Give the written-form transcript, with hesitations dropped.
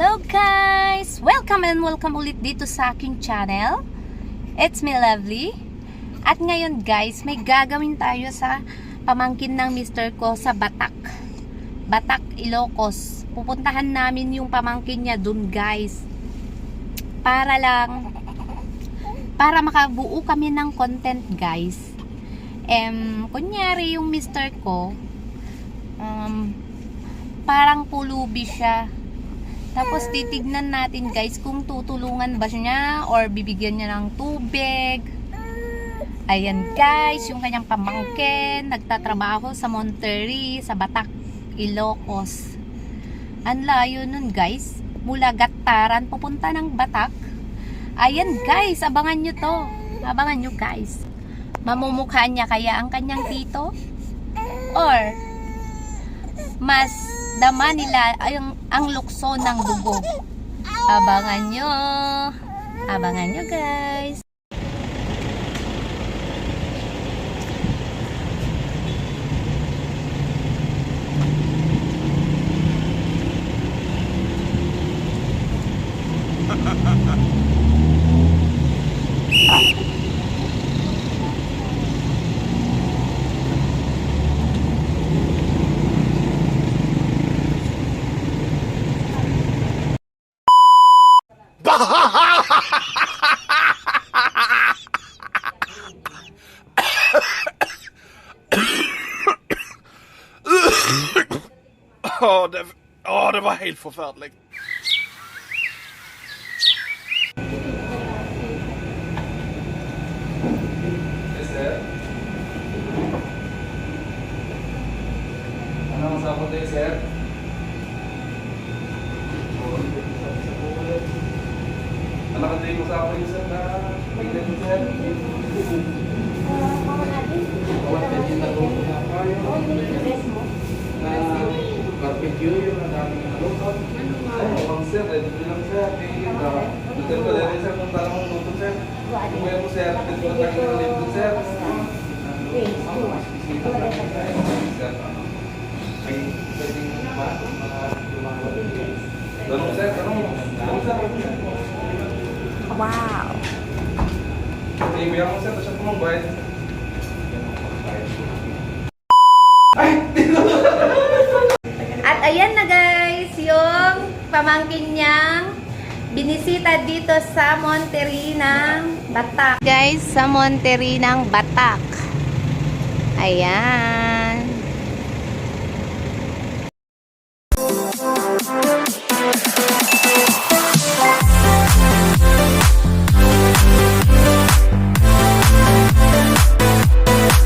Hello guys! Welcome and welcome ulit dito sa aking channel. It's me, Lovely. At ngayon guys, may gagawin tayo sa pamangkin ng Mr. ko sa Batak. Batak, Ilocos. Pupuntahan namin yung pamangkin niya dun guys. Para makabuo kami ng content guys. Kunyari yung Mr. ko, parang pulubi siya. Tapos titignan natin guys kung tutulungan ba niya or bibigyan niya ng tubig. Ayan guys, yung kanyang pamangkin nagtatrabaho sa Monterrey, sa Batak, Ilocos. Ang layo nun guys, mula Gataran pupunta ng Batak. Ayan guys, abangan nyo to. Abangan nyo guys. Mamumukha niya kaya ang kanyang tito? Or mas dama nila ang lukso ng dugo. Abangan nyo. Abangan nyo guys. Det var helt forferdelig. Ano ang sabi tayo, sir? Ano ka tayo mo sa akin, sir, na pagkat mo, sir? Bawat pwede na doon na kayo. Na barbecue yung nadaming ano. Ang sir, dito lang, sir. Dito ko rin, sir, kung parang mong luto, sir. Kung kaya mo, sir, dito ko tayo ng libre, sir. Sir, ay pwedeng ba? Mga lumawan. Tanong, sir, tanong. Tanong, sir. Wow! Ibigyan mo, sir, siya pumambayad. At ayan na guys, yung pamangkin niyang binisita dito sa Monterrey ng Batak. Guys, sa Monterrey ng Batak. Ayan.